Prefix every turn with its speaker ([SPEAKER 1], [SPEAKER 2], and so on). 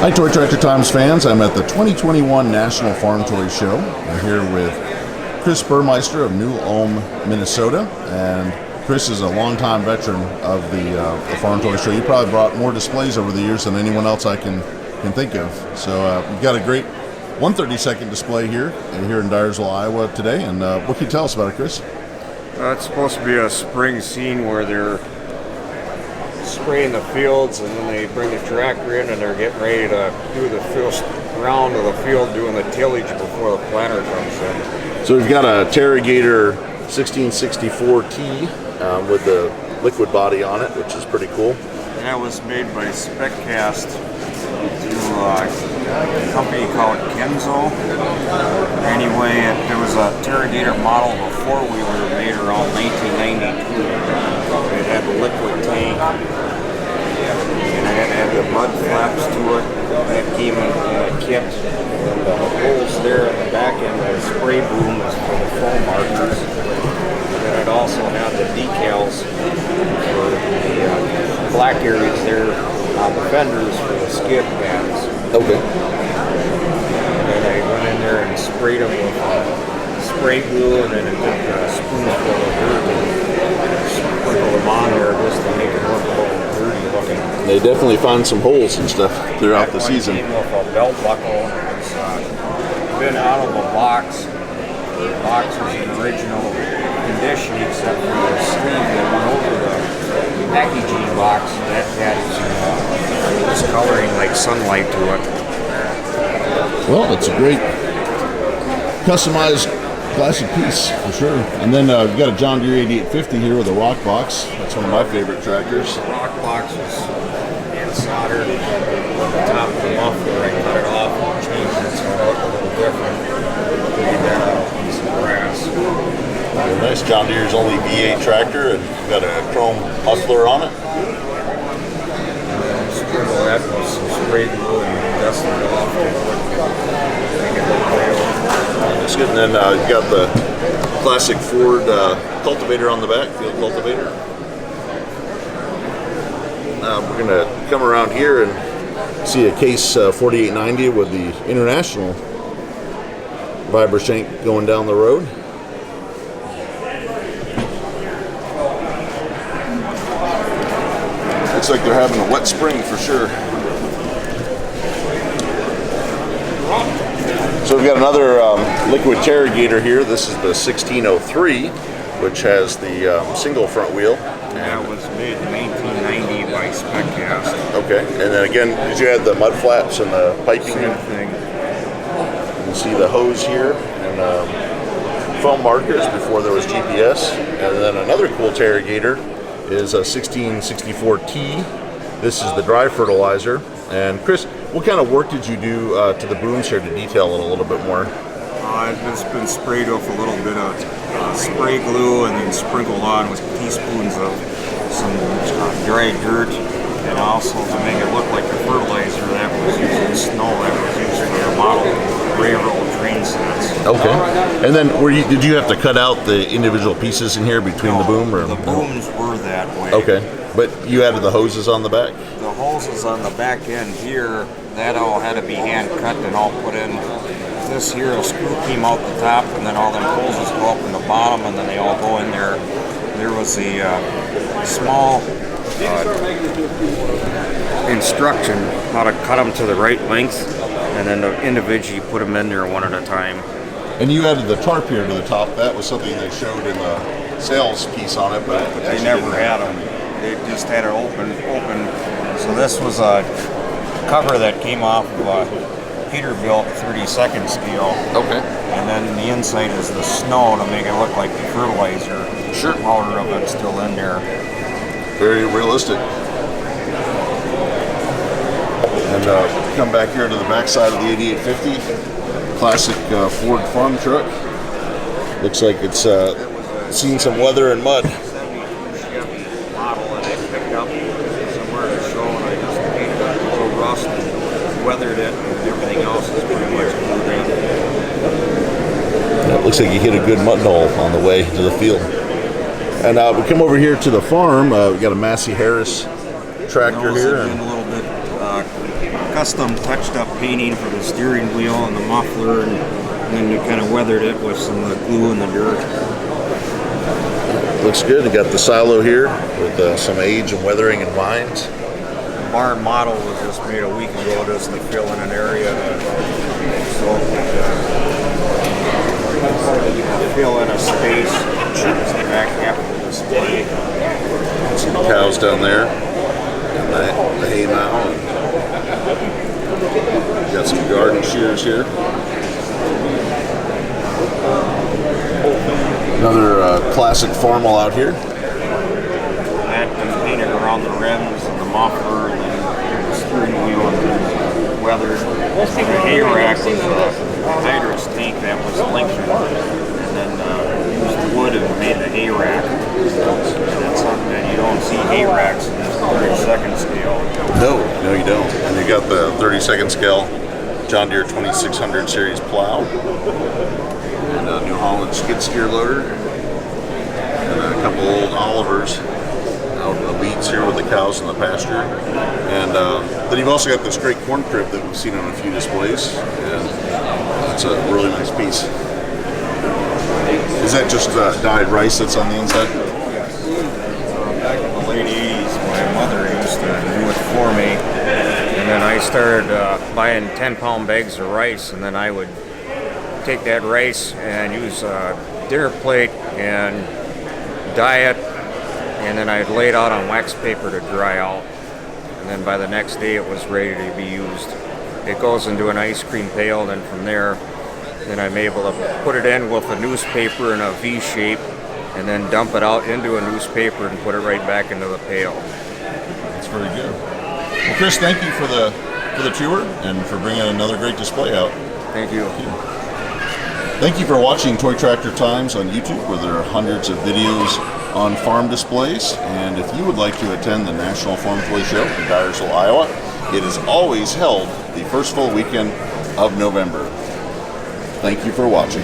[SPEAKER 1] Hi, Toy Tractor Times fans. I'm at the 2021 National Farm Toy Show. I'm here with Chris Burmiester of New Ulm, Minnesota. And Chris is a longtime veteran of the Farm Toy Show. You probably brought more displays over the years than anyone else I can think of. So you've got a great 130-second display here in Dyersville, Iowa today. And what can you tell us about it, Chris?
[SPEAKER 2] It's supposed to be a spring scene where they're spraying the fields, and then they bring the tractor in and they're getting ready to do the first round of the field, doing the tillage before the planter comes in.
[SPEAKER 1] So we've got a Terra Gator 1664T with the liquid body on it, which is pretty cool.
[SPEAKER 2] That was made by SpecCast through a company called Kenzo. Anyway, there was a Terra Gator model of a four-wheeler made around 1992. It had the liquid tank, and it had the mud flaps to it. That came in a kit. And the holes there in the back end of the spray boom is for the foam markers. And it also had the decals for the black areas there on the fenders for the skid pads.
[SPEAKER 1] Okay.
[SPEAKER 2] And I went in there and sprayed them with spray glue, and then I took a spoonful of dirt and sprinkle them on there just to make it look a little dirty looking.
[SPEAKER 1] They definitely find some holes and stuff throughout the season.
[SPEAKER 2] Came with a belt buckle. It's been out of the box. The box was in original condition except for the sleeve that went over the packaging box. That had some discoloring like sunlight to it.
[SPEAKER 1] Well, it's a great customized classic piece for sure. And then we've got a John Deere 8850 here with a rock box. That's one of my favorite tractors.
[SPEAKER 2] The rock box was hand soldered on the top of the muffler. I cut it off and changed it so it looked a little different. Made that out of a piece of brass.
[SPEAKER 1] Very nice. John Deere's only V8 tractor, and you've got a chrome muffler on it.
[SPEAKER 2] And sprinkle that with some spray glue and dust it off to make it look real.
[SPEAKER 1] That's good. And then you've got the classic Ford cultivator on the back, field cultivator. We're going to come around here and see a Case 4890 with the International Vibra shank going down the road. Looks like they're having a wet spring for sure. So we've got another liquid Terra Gator here. This is the 1603, which has the single front wheel.
[SPEAKER 2] That was made in 1990 by SpecCast.
[SPEAKER 1] Okay, and then again, did you add the mud flaps and the piping?
[SPEAKER 2] Same thing.
[SPEAKER 1] You can see the hose here and foam markers before there was GPS. And then another cool Terra Gator is a 1664T. This is the dry fertilizer. And Chris, what kind of work did you do to the booms here to detail it a little bit more?
[SPEAKER 2] It's been sprayed with a little bit of spray glue and then sprinkled on with teaspoons of some dry dirt, and also to make it look like the fertilizer that was used in snow that was used for the model railroad train sets.
[SPEAKER 1] Okay. And then did you have to cut out the individual pieces in here between the boom? Or
[SPEAKER 2] the booms were that way.
[SPEAKER 1] Okay. But you added the hoses on the back?
[SPEAKER 2] The hoses on the back end here, that all had to be hand cut and all put in. This here, a screw came out the top, and then all them hoses go up in the bottom, and then they all go in there. There was a small instruction how to cut them to the right length, and then individually put them in there one at a time.
[SPEAKER 1] And you added the tarp here to the top. That was something they showed in the sales piece on it, but
[SPEAKER 2] they never had them. They just had it open. So this was a cover that came off of a Peterbilt 32nd scale.
[SPEAKER 1] Okay.
[SPEAKER 2] And then the inside is the snow to make it look like the fertilizer.
[SPEAKER 1] Sure.
[SPEAKER 2] The powder of it's still in there.
[SPEAKER 1] Very realistic. And come back here to the back side of the 8850. Classic Ford farm truck. Looks like it's seen some weather and mud.
[SPEAKER 2] Model that I picked up somewhere to show, and I just painted up a little rust and weathered it, and everything else is pretty much glued in.
[SPEAKER 1] It looks like you hit a good mud hole on the way to the field. And we come over here to the farm. We got a Massey Harris tractor here.
[SPEAKER 2] Been a little bit custom touched up painting for the steering wheel and the muffler, and then we kind of weathered it with some glue in the dirt.
[SPEAKER 1] Looks good. You got the silo here with some age and weathering in mind.
[SPEAKER 2] The barn model was just made a week ago just to fill in an area to fill in a space. Just the back half of the display.
[SPEAKER 1] See the cows down there, and the hay mow. Got some garden shears here. Another classic formal out here.
[SPEAKER 2] That been painted around the rims and the muffler and then the steering wheel and then weathered. The hay rack was a hydrous tank that was lengthened and then used wood and made the hay rack. That's something that you don't see hay racks in this 32nd scale.
[SPEAKER 1] No, you don't. And you got the 32nd scale John Deere 2600 series plow. And a New Holland skid steer loader. And a couple old Olivers out in the weeds here with the cows in the pasture. And then you've also got this great corn crib that we've seen on a few displays. And it's a really nice piece. Is that just dyed rice that's on the inside?
[SPEAKER 2] Back in the late 80s, my mother used to do it for me. And then I started buying 10-pound bags of rice, and then I would take that rice and use a dinner plate and dye it, and then I'd lay it out on wax paper to dry out. And then by the next day it was ready to be used. It goes into an ice cream pail, and then from there, then I'm able to put it in with a newspaper in a V shape, and then dump it out into a newspaper and put it right back into the pail.
[SPEAKER 1] That's very good. Well, Chris, thank you for the tour and for bringing another great display out.
[SPEAKER 2] Thank you.
[SPEAKER 1] Thank you for watching Toy Tractor Times on YouTube, where there are hundreds of videos on farm displays. And if you would like to attend the National Farm Toy Show in Dyersville, Iowa, it is always held the first full weekend of November. Thank you for watching.